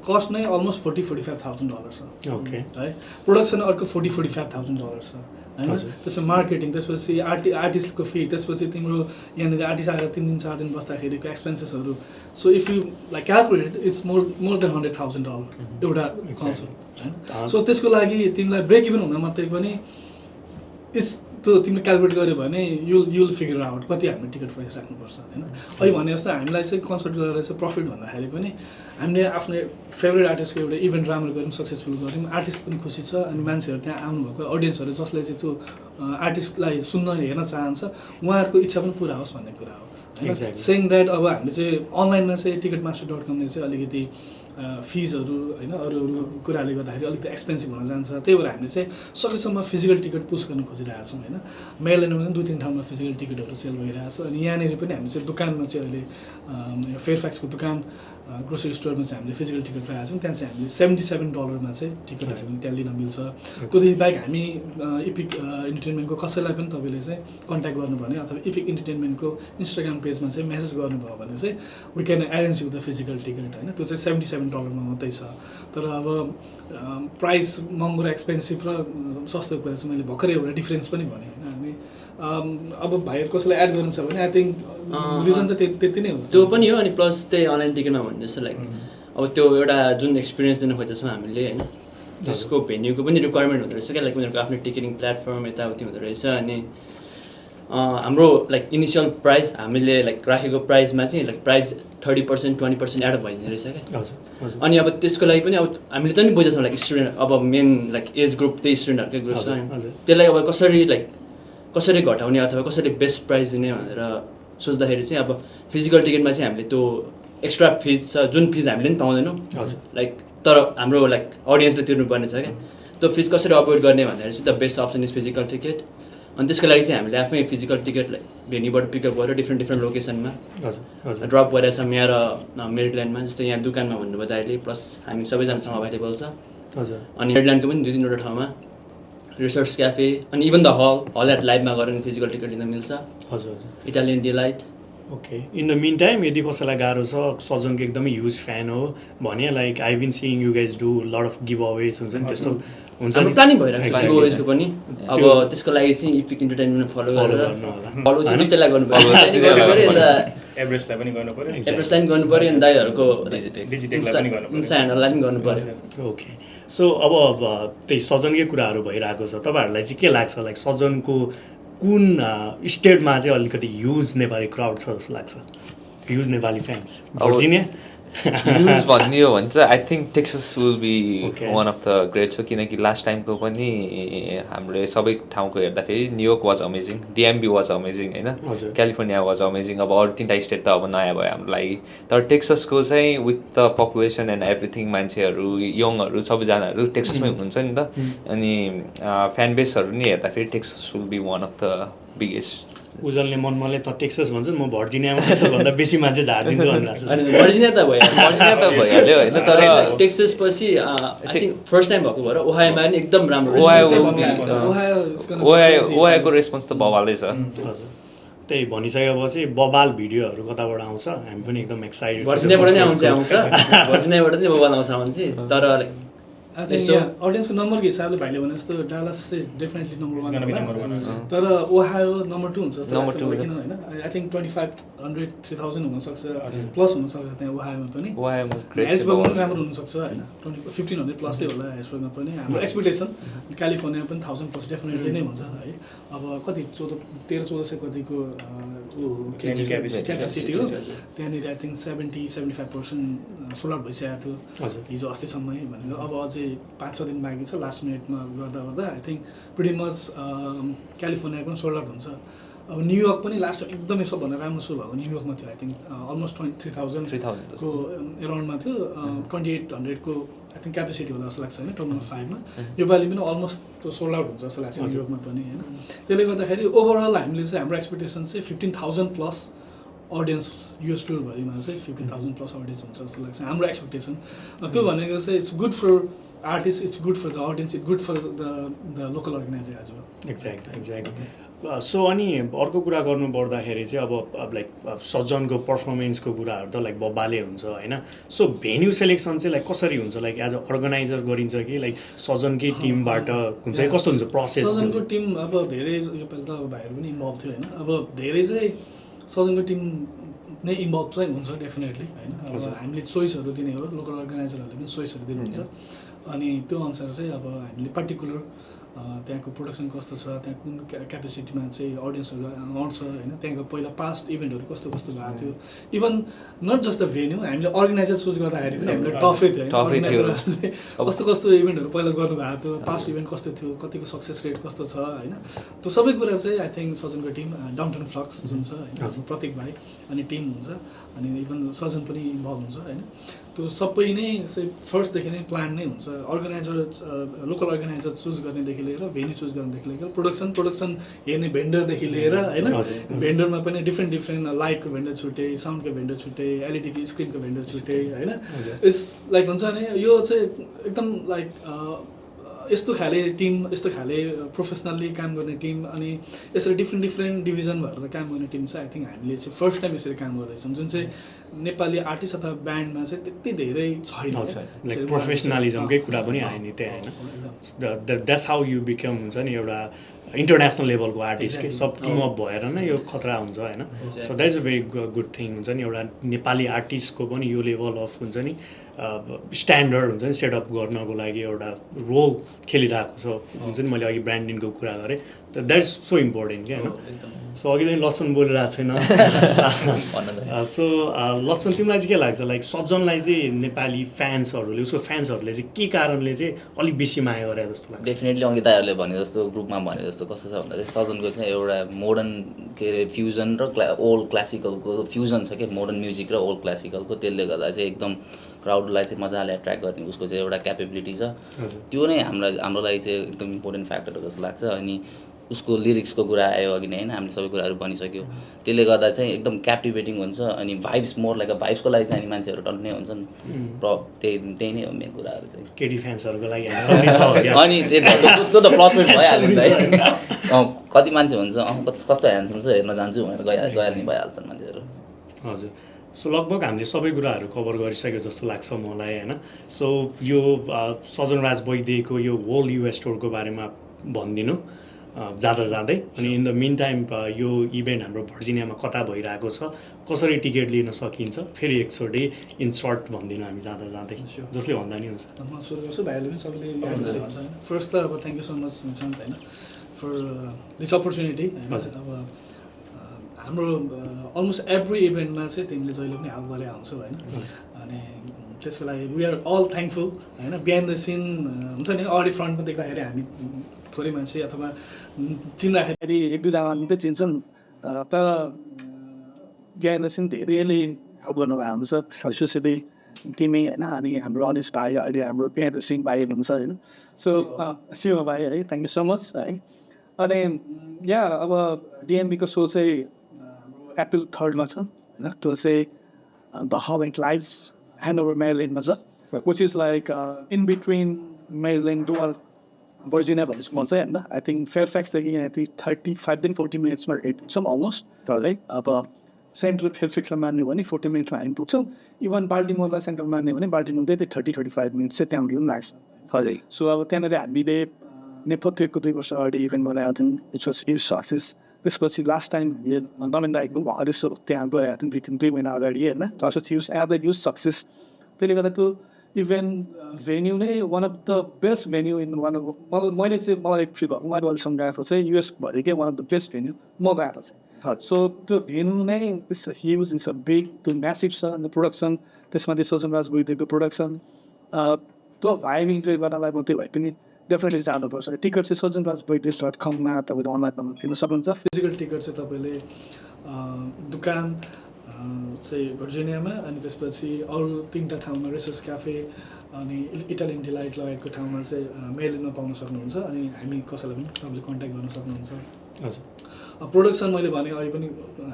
S1: कस्ट नै अलमोस्ट $40-45,000 छ
S4: ओके
S1: है। प्रोडक्सन अर्को $40-45,000 छ होइन। त्यसमा मार्केटिङ, त्यसपछि आर्टिस्टको फी, त्यसपछि तिम्रो यहाँनिर आर्टिस्ट आएर 3 दिन 4 दिन बस्दाखेरिको एक्सपेन्सेसहरू। So if you like calculate it's more than $100,000 एउटा कन्सर्ट होइन। सो त्यसको लागि तिमीलाई ब्रेक इभन हुन मात्रै पनि इट्स त्यो तिमीले क्यालकुलेट गर्यो भने युल फिगर आउट कति हामीले टिकट प्राइस राख्नुपर्छ होइन अहिले भने जस्तो हामीलाई चाहिँ कन्सल्ट गरेर चाहिँ प्रफिट भन्दाखेरि पनि हामीले आफ्नो फेभरेट आर्टिस्टको एउटा इभेन्ट राम्रो गऱ्यौँ सक्सेसफुल गऱ्यौँ आर्टिस्ट पनि खुसी छ अनि मान्छेहरू त्यहाँ आउनुभएको अडियन्सहरू जसले चाहिँ त्यो आर्टिस्टलाई सुन्न हेर्न चाहन्छ उहाँहरूको इच्छा पनि पुरा होस् भन्ने कुरा हो होइन सेङ द्याट अब हामीले चाहिँ अनलाइनमा चाहिँ ticketmaster.com-ले चाहिँ अलिकति फिजहरू होइन अरू कुराले गर्दाखेरि अलिकति एक्सपेन्सिभ हुन जान्छ त्यही भएर हामीले चाहिँ सकेसम्म फिजिकल टिकट पुस गर्न खोजिरहेको छौँ होइन मेयरल्यान्डमा पनि 2-3 ठाउँमा फिजिकल टिकटहरू सेल भइरहेको छ अनि यहाँनिर पनि हामी चाहिँ दोकानमा चाहिँ अहिले फेयरफ्याक्सको दोकान ग्रोसरी स्टोरमा चाहिँ हामीले फिजिकल टिकट राखेको छौँ त्यहाँ चाहिँ हामीले $77 चाहिँ टिकट हामीले त्यहाँ लिन मिल्छ त्योदेखि बाहेक हामी इपिक इन्टरटेनमेन्टको कसैलाई पनि तपाईँले चाहिँ कन्ट्याक्ट गर्नु भने अथवा इपिक इन्टरटेनमेन्टको इन्स्टाग्राम पेजमा चाहिँ मेसेज गर्नुभयो भने चाहिँ we can arrange you the physical ticket होइन त्यो चाहिँ $77 मात्रै छ तर अब प्राइस महँगो र एक्सपेन्सिभ र सस्तो कुरा चाहिँ मैले भर्खरै एउटा डिफ्रेन्स पनि भने होइन हामी अब भाइहरू कसैलाई एड गर्नु छ भने आई थिङ्क रिजन त त्यति नै हो
S5: त्यो पनि हो अनि प्लस त्यही अनलाइन टिकटमा भन्ने जस्तो लाइक अब त्यो एउटा जुन एक्सपिरियन्स दिन खोज्दैछौँ हामीले होइन त्यसको भेन्यूको पनि रिक्वायरमेन्ट हुँदो रहेछ क्या लाइक उनीहरूको आफ्नो टिकटिङ प्लेटफर्म यताउति हुँदो रहेछ अनि हाम्रो लाइक इनिसियल प्राइस हामीले लाइक राखेको प्राइसमा चाहिँ लाइक प्राइस 30% 20% एड भइदिने रहेछ क्या अनि अब त्यसको लागि पनि अब हामीले त नि बुझेछौँ लाइक स्टुडेन्ट अब मेन लाइक एज ग्रुप त्यही स्टुडेन्टहरूकै ग्रुप छ त्यसलाई अब कसरी घटाउने अथवा कसरी बेस्ट प्राइस दिने भनेर सोच्दाखेरि चाहिँ अब फिजिकल टिकटमा चाहिँ हामीले त्यो एक्स्ट्रा फिज छ जुन फिज हामीले पनि पाउँदैनौँ लाइक तर हाम्रो लाइक अडियन्सले तिर्नुपर्ने छ क्या त्यो फिज कसरी अभोइड गर्ने भन्दाखेरि चाहिँ the best option is physical ticket अनि त्यसको लागि चाहिँ हामीले आफै फिजिकल टिकट लाइक भेन्यूबाट पिकअप गरेर डिफ्रेन्ट लोकेसनमा ड्रप गरेर छ यहाँ र मेरिटल्यान्डमा जस्तो यहाँ दोकानमा भन्नुभयो अहिले प्लस हामी सबैजनासँग अभाइलेबल छ अनि मेरिटल्यान्डको पनि 2-3 ठाउँमा रिसर्च क्याफे अनि इभन द हल एट लाइभमा गएर फिजिकल टिकट लिन मिल्छ Italian delight
S4: okay in the mean time यदि कसैलाई गाह्रो छ सजनको एकदमै ह्युज फ्यान हो भने like I been seeing you guys do lot of giveaways हुन्छ नि त्यस्तो हुन्छ
S5: हाम्रो प्लानिङ भइरहेको छ गिभ अवेजको पनि अब त्यसको लागि चाहिँ इपिक इन्टरटेनमेन्ट फलो गरेर फलो चाहिँ दुईटैलाई गर्नु पर्यो
S3: एभरेस्टलाई पनि गर्नु पर्यो
S5: एभरेस्टलाई पनि गर्नु पर्यो अनि दाइहरूको इन्स्टा ह्यान्डललाई पनि गर्नु पर्यो
S4: ओके सो अब त्यही सजनकै कुराहरू भइरहेको छ तपाईँहरूलाई चाहिँ के लाग्छ लाइक सजनको कुन स्टेटमा चाहिँ अलिकति ह्युज नेपाली क्राउड छ जस्तो लाग्छ ह्युज नेपाली फ्यान्स भर्जिनिया
S2: युज भन्ने हो भने चाहिँ I think Texas will be one of the great छ किनकि लास्ट टाइमको पनि हामीले सबै ठाउँको हेर्दाखेरि New York was amazing DMV was amazing होइन क्यालिफोर्निया वाज अमेजिङ अब अरू 3टा स्टेट त अब नयाँ भयो हाम्रो लागि तर टेक्ससको चाहिँ with the population and everything मान्छेहरू यङहरू सबैजनाहरू टेक्ससमै हुनुहुन्छ नि त अनि फ्यान बेसहरू नि हेर्दाखेरि Texas will be one of the biggest
S4: उजलले मनमले त टेक्सस भन्छ म भर्जिनियामा टेक्ससभन्दा बेसी मान्छे झारिदिन्छु भनिरहेको
S5: अनि भर्जिनिया त
S2: भइहाल्यो होइन तर
S5: टेक्सस पछि आई थिङ्क फर्स्ट टाइम भएको भएर ओहायोमा पनि एकदम राम्रो
S2: ओहायोको रेस्पोन्स त बवालै छ
S4: त्यही भनिसकेपछि बबाल भिडियोहरू कताबाट आउँछ हामी पनि एकदम एक्साइटेड
S5: भर्जिनियाबाट नै आउँछ भर्जिनियाबाट नै बबाल आउँछ मान्छे तर
S1: आई थिङ्क अडियन्सको नम्बरको हिसाबले भाइले भने जस्तो डालस चाहिँ डेफिनेटली नम्बर 1 तर ओहायो नम्बर 2 हुन्छ जस्तो लाग्छ किन होइन आई थिङ्क 2500-3000 हुनसक्छ प्लस हुनसक्छ त्यहाँ ओहायोमा पनि ह्यारिसबर्गमा पनि राम्रो हुनसक्छ होइन 1500 प्लसै होला ह्यारिसबर्गमा पनि हाम्रो एक्सपेक्टेसन क्यालिफोर्निया पनि 1000 प्लस डेफिनेटली नै हुन्छ है अब कति 1300 कतिको क्यापेसिटी हो त्यहाँनिर आई थिङ्क 70-75% सोल्ड आउट भइसकेको थियो हिजो अस्तिसम्मै भनेर अब अझै 5-6 दिन बाँकी छ लास्ट मिनटमा गर्दा I think pretty much California पनि सोल्ड आउट हुन्छ अब न्युयोर्क पनि लास्ट एकदमै सबभन्दा राम्रो सो भएको न्युयोर्कमा थियो आई थिङ्क अलमोस्ट 3000को एराउन्डमा थियो 2800 को आई थिङ्क क्यापेसिटी होला जस्तो लाग्छ होइन टर्मिनल 5 मा योपालि पनि अलमोस्ट त्यो सोल्ड आउट हुन्छ जस्तो लाग्छ न्युयोर्कमा पनि होइन त्यसले गर्दाखेरि ओभरअल हामीले चाहिँ हाम्रो एक्सपेक्टेसन चाहिँ 15,000 प्लस अडियन्स यो टुरभरिमा चाहिँ 15,000 प्लस अडियन्स हुन्छ जस्तो लाग्छ हाम्रो एक्सपेक्टेसन त्यो भनेको चाहिँ it's good for artist it's good for the audience it's good for the local organizer as well
S4: exactly so अनि अर्को कुरा गर्नु पर्दाखेरि चाहिँ अब लाइक सजनको पर्फर्मेन्सको कुराहरू त लाइक बब्बाले हुन्छ होइन सो भेन्यू सेलेक्सन चाहिँ लाइक कसरी हुन्छ लाइक एज अ अर्गनाइजर गरिन्छ कि लाइक सजनकै टिमबाट हुन्छ कस्तो हुन्छ प्रोसेस
S1: सजनको टिम अब धेरै योपालि त अब भाइहरू पनि इन्भल्भ थियो होइन अब धेरै चाहिँ सजनको टिम नै इन्भल्भ चाहिँ हुन्छ डेफिनेटली होइन अब हामीले चोइसहरू दिने हो लोकल अर्गनाइजरहरूले पनि चोइसहरू दिनुहुन्छ अनि त्यो अनुसार चाहिँ अब हामीले पर्टिकुलर त्यहाँको प्रोडक्सन कस्तो छ, त्यहाँ कुन क्यापेसिटीमा चाहिँ अडियन्सहरू आउँछ होइन, त्यहाँको पहिला पास्ट इभेन्टहरू कस्तो कस्तो भएको थियो, even not just the venue, हामीले अर्गनाइजर चुज गर्दाखेरि पनि हामीले टफै थियो होइन, अर्गनाइजरहरूले कस्तो कस्तो इभेन्टहरू पहिला गर्नुभएको थियो, पास्ट इभेन्ट कस्तो थियो, कतिको सक्सेस रेट कस्तो छ होइन, त्यो सबै कुरा चाहिँ आई थिङ्क सजनको टिम डाउनटाउन फ्लक्स जुन छ होइन, प्रत्येक भाइ अनि टिम हुन्छ, अनि इभन सजन पनि इन्भल्भ हुन्छ होइन, त्यो सबै नै चाहिँ फर्स्टदेखि नै प्लान नै हुन्छ। अर्गनाइजर लोकल अर्गनाइजर चुज गर्नेदेखि लिएर भेन्यू चुज गर्नेदेखि लिएर प्रोडक्सन हेर्ने भेन्डरदेखि लिएर होइन, भेन्डरमा पनि डिफ्रेन्ट लाइटको भेन्डर छुट्टै, साउन्डको भेन्डर छुट्टै, एलइडीको स्क्रिनको भेन्डर छुट्टै होइन, इट्स लाइक हुन्छ नि यो चाहिँ एकदम लाइक यस्तो खाले टिम, यस्तो खाले प्रोफेसनल्ली काम गर्ने टिम, अनि यसरी डिफ्रेन्ट डिभिजन भएर काम गर्ने टिम चाहिँ आई थिङ्क हामीले चाहिँ फर्स्ट टाइम यसरी काम गर्दैछौँ, जुन चाहिँ नेपाली आर्टिस्ट अथवा ब्यान्डमा चाहिँ त्यति धेरै छैन।
S4: प्रोफेसनलिजमकै कुरा पनि आयो नि त्यहाँ होइन, द्याट्स हाउ यु बिकम हुन्छ नि एउटा इन्टरनेसनल लेभलको आर्टिस्ट के सब टिम अप भएर नै यो खतरा हुन्छ होइन। So that is a very good thing हुन्छ नि, एउटा नेपाली आर्टिस्टको पनि यो लेभल अफ हुन्छ नि स्ट्यान्डर्ड हुन्छ नि सेटअप गर्नको लागि एउटा रोल खेलिरहेको छ हुन्छ नि। मैले अघि ब्रान्डिङको कुरा गरेँ, द्याट इज सो इम्पोर्टेन्ट क्या होइन। सो अघिदेखि लक्ष्मण बोलिरहेको छैन। सो लक्ष्मण तिमीलाई चाहिँ के लाग्छ, लाइक सजनलाई चाहिँ नेपाली फ्यान्सहरूले, उसको फ्यान्सहरूले चाहिँ के कारणले चाहिँ अलिक बेसी माया गरे जस्तो लाग्छ?
S6: डेफिनेटली अघि दाइहरूले भने जस्तो ग्रुपमा भने जस्तो कस्तो छ भन्दा चाहिँ सजनको चाहिँ एउटा मोडर्न के अरे फ्युजन र ओल्ड क्लासिकलको फ्युजन छ क्या, मोडर्न म्युजिक र ओल्ड क्लासिकलको, त्यसले गर्दा चाहिँ एकदम क्राउडलाई चाहिँ मजाले एट्र्याक्ट गर्ने उसको चाहिँ एउटा क्यापेबिलिटी छ। त्यो नै हाम्रो लागि चाहिँ एकदम इम्पोर्टेन्ट फ्याक्टर हो जस्तो लाग्छ। अनि उसको लिरिक्सको कुरा आयो अघि नै होइन, हामीले सबै कुराहरू भनिसक्यो, त्यसले गर्दा चाहिँ एकदम क्याप्टिभेटिङ हुन्छ। अनि भाइब्स मोर लाइक भाइब्सको लागि चाहिँ मान्छेहरू टन्नै हुन्छन्, त्यही नै हो मेन कुराहरू चाहिँ।
S4: केटी फ्यान्सहरूको लागि
S6: अनि त्यो त प्लस पोइन्ट भइहाल्यो नि त। कति मान्छे हुन्छ कस्तो ह्यान्डसम छ हेर्न जान्छु भनेर गइहाल्ने भइहाल्छन् मान्छेहरू।
S4: हजुर। सो लगभग हामीले सबै कुराहरू कभर गरिसक्यो जस्तो लाग्छ मलाई होइन। सो यो सजनराज वैद्यको यो होल युएस टुरको बारेमा भनिदिनु जाँदा जाँदै, अनि इन द मिन टाइम यो इभेन्ट हाम्रो भर्जिनियामा कता भइरहेको छ, कसरी टिकट लिन सकिन्छ, फेरि एकचोटि इन सर्ट भनिदिनु हामी जाँदा जाँदै, जसले भन्दा नि हुन्छ।
S1: म सुरु गर्छु, भाइहरूले पनि सबैले फर्स्ट त अब thank you so much Nishant होइन फर दिस अपर्च्युनिटी। अब हाम्रो अलमोस्ट एभ्री इभेन्टमा चाहिँ तिमीले जहिले पनि हेल्प गरेर आउँछौ होइन, अनि त्यसको लागि वी आर अल थ्याङ्कफुल होइन। बिहाइन्ड द सिन हुन्छ नि, अगाडि फ्रन्टमा देख्दाखेरि हामी थोरै मान्छे अथवा चिन्दाखेरि एक दुईजना मात्रै चिन्छन्, तर बिहाइन्ड द सिन धेरैले हेल्प गर्नुभएको हुन्छ, स्पेसली टिमै होइन। अनि हाम्रो अनिस भाइ अहिले हाम्रो बिहाइन्ड द सिन भाइ हुनुहुन्छ होइन, सो शिव भाइ है थ्याङ्क यू सो मच है। अनि या अब डिएमबीको सो चाहिँ अप्रिल 3 छ होइन, त्यो चाहिँ the hub and life handover मेरील्यान्डमा छ, which is like in between Maryland र भर्जिनिया भन्ने भन्छ होइन। आई थिङ्क फेयरफ्याक्सदेखि यहाँ 35-40 मिनट्समा पुग्छौँ अलमोस्ट, तर है अब सेन्ट्रल फेयरफ्याक्समा मान्यो भने 40 मिनटमा हामी पुग्छौँ। इभन बाल्टिमोरलाई सेन्ट्रल मान्यो भने बाल्टिमोर चाहिँ 30-35 मिनट चाहिँ त्यहाँ पनि लाग्छ हजुर। सो अब त्यहाँनिर हामीले नेपथ्यको 2 वर्ष अगाडि इभेन्ट बनाएको थियौँ, इट्स वाज ह्युज सक्सेस। त्यसपछि लास्ट टाइम नमेन दाइको भर्खरै त्यहाँ गएको थियौँ 2 महिना अगाडि होइन, द्याट्स ह्युज ह्युज सक्सेस। त्यसले गर्दा त्यो इभेन्ट भेन्यू नै one of the best venue in one of मैले चाहिँ मलाई उहाँहरूसँग गएको चाहिँ युएसभरिकै one of the best venue म गएको चाहिँ। सो त्यो भेन्यू नै it's huge, it's a big, त्यो म्यासिभ छ। अनि प्रोडक्सन त्यसमा त्यो सजनराज वैद्यको प्रोडक्सन, त्यो भाइब इन्जोय गर्नलाई म त्यो भए पनि डेफिनेटली जानुपर्छ। टिकट चाहिँ सजनराज.com मा तपाईँले अनलाइन किन्न सक्नुहुन्छ। फिजिकल टिकट चाहिँ तपाईँले दुकान चाहिँ भर्जिनियामा, अनि त्यसपछि अरू 3टा ठाउँमा रेसर्स क्याफे अनि इटालियन डिलाइट लगायतको ठाउँमा चाहिँ मेरील्यान्डमा पाउन सक्नुहुन्छ। अनि हामी कसैलाई पनि तपाईँले कन्ट्याक्ट गर्न सक्नुहुन्छ। हजुर। प्रोडक्सन मैले भने अहिले पनि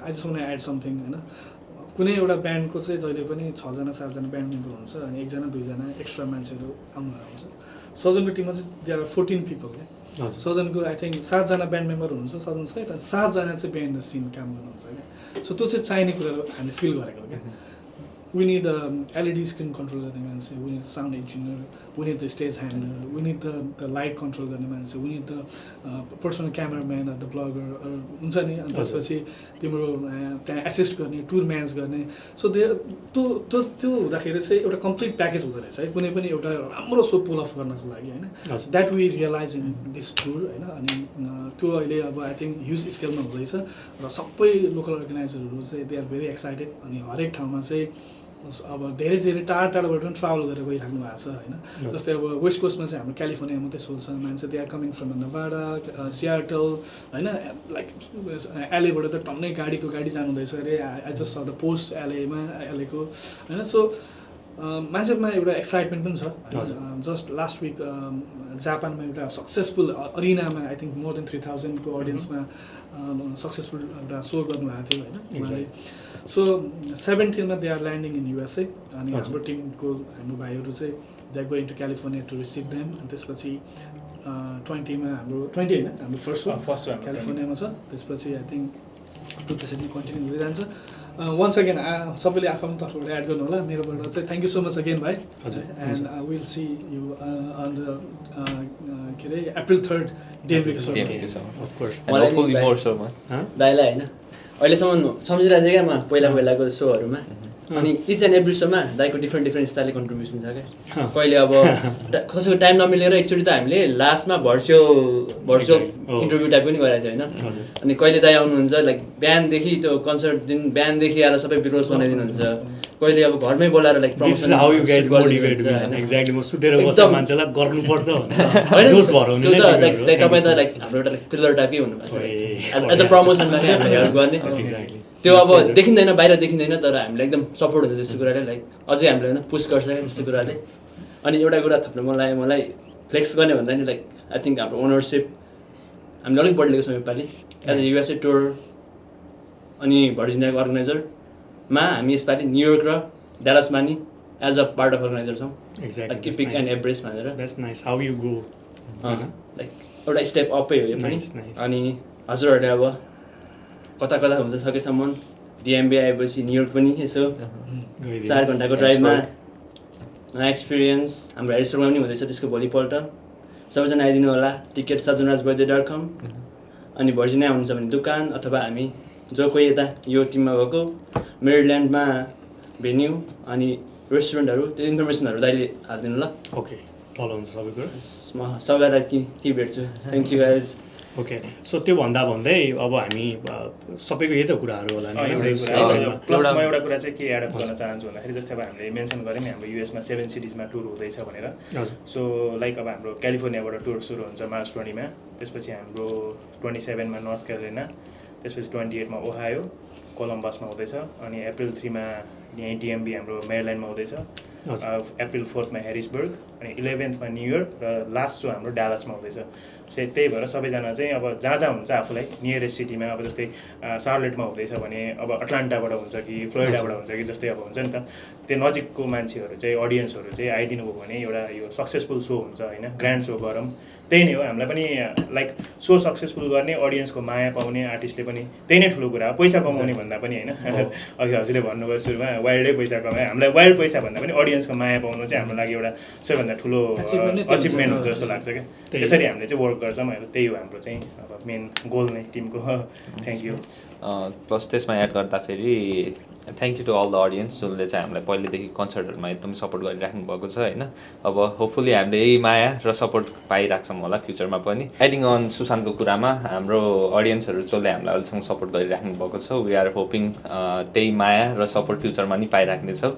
S1: I just want to add something होइन, कुनै एउटा ब्यान्डको चाहिँ जहिले पनि 6-7जना ब्यान्ड मेम्बर हुन्छ, अनि 1-2जना एक्स्ट्रा मान्छेहरू आउनुभएको हुन्छ। सजनको टिममा चाहिँ देयर आर 14 पिपल क्या। सजनको आई थिङ्क 7जना ब्यान्ड मेम्बर हुनुहुन्छ सजनसकै, तर 7जना चाहिँ बिहाइन्ड द सिन काम गर्नुहुन्छ क्या। सो त्यो चाहिँ चाहिने कुराहरू हामीले फिल गरेको क्या। we need LED screen control गर्ने मान्छे, we need sound engineer, we need the stage handler, we need the light control गर्ने मान्छे, we need the personal cameraman or the blogger हुन्छ नि, अनि त्यसपछि तिम्रो त्यहाँ एसिस्ट गर्ने, टुर म्यानेज गर्ने. सो त्यो हुँदाखेरि चाहिँ एउटा कम्प्लिट प्याकेज हुँदो रहेछ है कुनै पनि एउटा राम्रो सो पुल अफ गर्नको लागि होइन. That we realize in this tour होइन. अनि त्यो अहिले अब आई थिङ्क ह्युज स्केलमा हुँदैछ र सबै लोकल अर्गनाइजरहरू चाहिँ दे आर भेरी एक्साइटेड. अनि हरेक ठाउँमा चाहिँ अब धेरै धेरै टाढा टाढाबाट पनि ट्राभल गरेर गइराख्नु भएको छ होइन. जस्तै अब वेस्ट कोस्टमा चाहिँ हाम्रो क्यालिफोर्निया मात्रै सोल्छ मान्छे, they are coming from Nevada, Seattle होइन. लाइक एलेबाट त टन्नै गाडी जानुहुँदैछ अरे. I just saw the post एलेको होइन. सो मान्छेमा एउटा एक्साइटमेन्ट पनि छ. जस्ट लास्ट विक जापानमा एउटा सक्सेसफुल अरिनामा आई थिङ्क मोर देन 3000 को अडियन्समा सक्सेसफुल एउटा सो गर्नुभएको थियो होइन उहाँले. सो 17मा they are landing in USA. अनि हाम्रो टिमको हाम्रो भाइहरू चाहिँ they are going to California to receive them. अनि त्यसपछि 20मा हाम्रो 20 होइन हाम्रो फर्स्ट क्यालिफोर्नियामा छ. त्यसपछि आई थिङ्क त्यसरी कन्टिन्यू हुँदै जान्छ. वन्स अगेन सबैले आफ्नो तर्फबाट एड गर्नु होला. मेरोबाट चाहिँ thank you so much again भाइ. And will see you on the के अरे April 3rd डेभीको सो.
S5: दाइलाई होइन अहिलेसम्म सम्झिरहेको थिएँ क्या म पहिलाको सोहरूमा. अनि इच एन्ड एभ्री सोमा दाइको डिफ्रेन्ट स्टाइलले कन्ट्रिब्युसन छ क्या. कहिले अब कसैको टाइम नमिलेर एकचोटि त हामीले लास्टमा भर्चुअल इन्टरभ्यू टाइप पनि गरेको थियो होइन. अनि कहिले दाइ आउनुहुन्छ लाइक बिहानदेखि त्यो कन्सर्ट दिन बिहानदेखि आएर सबै भिडियोज बनाइदिनुहुन्छ. कहिले अब घरमै बोलाएर लाइक प्रमोसन तपाईँ त लाइक हाम्रो एउटा पिलर टाइपकै हुनुभएको छ एज अ प्रमोसनमा क्या हामीले हेल्प गर्ने. त्यो अब देखिँदैन, बाहिर देखिँदैन, तर हामीलाई एकदम सपोर्ट हुन्छ त्यस्तो कुराले. लाइक अझै हामीले होइन पुस गर्छ क्या त्यस्तो कुराले. अनि एउटा कुरा थप्नु मलाई फ्लेक्स गर्ने भन्दा नि लाइक आई थिङ्क हाम्रो ओनरसिप हामीले अलिक बढी लिएको छौँ योपालि एज अ युएसए टुर अनि भर्जिनियाको अर्गनाइजरमा. हामी यसपालि न्युयोर्क र ड्यालसमा नि as a part of organizer छौँ. लाइक किपिङ एन्ड एभरेज भनेर लाइक एउटा स्टेप अपै हो यो पनि. अनि हजुरहरूले अब कता हुन्छ सकेसम्म डिएमबी आएपछि न्युयोर्क पनि यसो 4 घन्टाको ड्राइभमा नयाँ एक्सपिरियन्स. हाम्रो हेरिसबर्गमा पनि हुँदैछ त्यसको भोलिपल्ट. सबैजना आइदिनु होला. Ticket sajunrajbirthday.com. अनि भर्जिनिया हुनुहुन्छ भने दोकान अथवा हामी जो कोही यता यो टिममा भएको मेरिल्यान्डमा भेन्यू अनि रेस्टुरेन्टहरू त्यो इन्फर्मेसनहरू दाइले हालिदिनु ल.
S4: ओके फलो हुन्छ सबै कुरा.
S5: म सबैलाई ती भेट्छु. Thank you guys.
S4: Okay so त्यो भन्दै अब हामी सबैको यही त कुराहरू होला नि.
S3: प्लस म एउटा कुरा चाहिँ के एडअप गर्न चाहन्छु भन्दाखेरि जस्तै अब हामीले मेन्सन गऱ्यौँ नि हाम्रो युएसमा 7 सिटिजमा टुर हुँदैछ भनेर. सो लाइक अब हाम्रो क्यालिफोर्नियाबाट टुर सुरु हुन्छ मार्च 20मा. त्यसपछि हाम्रो 27मा नर्थ क्यारोलाइना. त्यसपछि 28मा ओहायो कोलम्बसमा हुँदैछ. अनि April 3मा यहीँ डिएमबी हाम्रो मेरिल्यान्डमा हुँदैछ. April 4मा हेरिसबर्ग. अनि 11मा न्युयोर्क र लास्ट सो हाम्रो डालसमा हुँदैछ. त्यही भएर सबैजना चाहिँ अब जहाँ हुन्छ आफूलाई नियरेस्ट सिटीमा अब जस्तै सार्लेटमा हुँदैछ भने अब अटलान्टाबाट हुन्छ कि फ्लोरिडाबाट हुन्छ कि जस्तै अब हुन्छ नि त त्यो नजिकको मान्छेहरू चाहिँ अडियन्सहरू चाहिँ आइदिनु भयो भने एउटा यो सक्सेसफुल सो हुन्छ होइन. ग्रान्ड सो गरौँ. त्यही नै हो हामीलाई पनि लाइक सो सक्सेसफुल गर्ने अडियन्सको माया पाउने आर्टिस्टले पनि त्यही नै ठुलो कुरा हो. पैसा कमाउने भन्दा पनि होइन. अघि हजुरले भन्नुभयो सुरुमा वाइल्डै पैसा कमायो. हामीलाई वाइल्ड पैसा भन्दा पनि अडियन्सको माया पाउनु चाहिँ हाम्रो लागि एउटा सबैभन्दा ठुलो अचिभमेन्ट हुन्छ जस्तो लाग्छ क्या. त्यसरी हामीले चाहिँ वर्क गर्छौँ. त्यही हो हाम्रो चाहिँ अब मेन गोल नै टिमको. Thank you.
S2: प्लस त्यसमा एड गर्दाखेरि thank you to all the audience जसले चाहिँ हामीलाई पहिलेदेखि कन्सर्टहरूमा एकदम सपोर्ट गरिराख्नु भएको छ होइन. अब होपफुली हामीले यही माया र सपोर्ट पाइराख्छौँ होला फ्युचरमा पनि. एडिङ अन सुशान्तको कुरामा हाम्रो अडियन्सहरू जसले हामीलाई अहिलेसम्म सपोर्ट गरिराख्नु भएको छ वी आर होपिङ त्यही माया र सपोर्ट फ्युचरमा नि पाइराख्नेछौँ.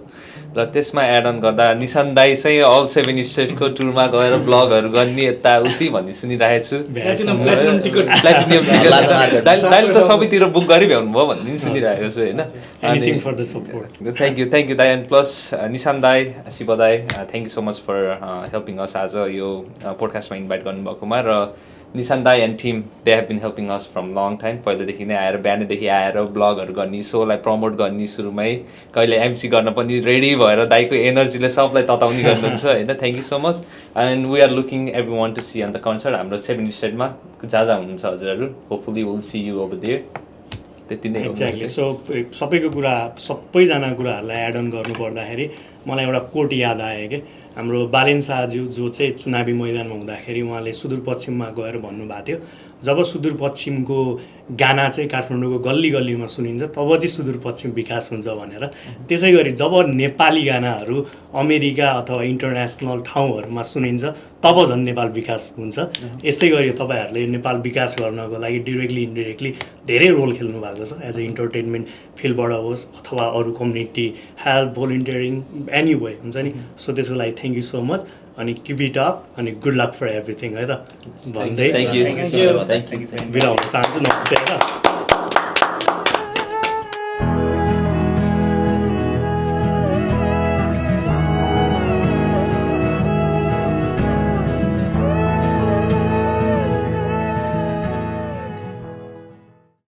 S2: र त्यसमा एड अन गर्दा निशान दाई चाहिँ अल 7 स्टेटको टुरमा गएर ब्लगहरू गर्ने यताउति भन्ने सुनिरहेको छु. प्लेटिनियम टिकट दाइले त सबैतिर बुक गरी भ्याउनु भयो भन्ने सुनिरहेको छु होइन.
S4: for the support.
S2: Thank you Dai. And plus Nishan Dai, Siba Dai, thank you so much for helping us as a podcast invite गर्नु भएकोमा. र Nishan Dai and team they have been helping us from long time. पहिलेदेखि नै आएर बिहानदेखि आएर ब्लगहरू गर्ने सोलाई प्रमोट गर्ने सुरुमै कहिले एमसी गर्न पनि रेडी भएर दाइको एनर्जीले सबलाई तताउने गर्नुहुन्छ होइन. Thank you so much. And we are looking everyone to see on the concert हाम्रो 7 स्टेटमा जहाँ हुनुहुन्छ हजुरहरू. Hopefully will see you over there. त्यति नै हो
S4: एक्ज्याक्टली सो सबैको कुरा सबैजना कुराहरूलाई एड अन गर्नु पर्दाखेरि मलाई एउटा कोट याद आयो कि हाम्रो बालेन शाहज्यू जो चाहिँ चुनावी मैदानमा हुँदाखेरि उहाँले सुदूरपश्चिममा गएर भन्नुभएको थियो जब सुदूरपश्चिमको गाना चाहिँ काठमाडौँको गल्ली गल्लीमा सुनिन्छ तब चाहिँ सुदूरपश्चिम विकास हुन्छ भनेर त्यसै गरी जब नेपाली गानाहरू अमेरिका अथवा इन्टरनेसनल ठाउँहरूमा सुनिन्छ तब झन् नेपाल विकास हुन्छ यसै गरी तपाईँहरूले नेपाल विकास गर्नको लागि डिरेक्टली इन्डिरेक्टली धेरै रोल खेल्नु भएको छ एज अ इन्टरटेनमेन्ट फिल्डबाट होस् अथवा अरू community help volunteering any way हुन्छ नि सो त्यसको लागि थ्याङ्क यू सो मच अनि किप इट अप अनि गुड लक फर एभ्रिथिङ है त भन्दै
S5: थ्याङ्क यू
S3: Thank you.
S4: बिदा हुन चाहन्छु नमस्ते होइन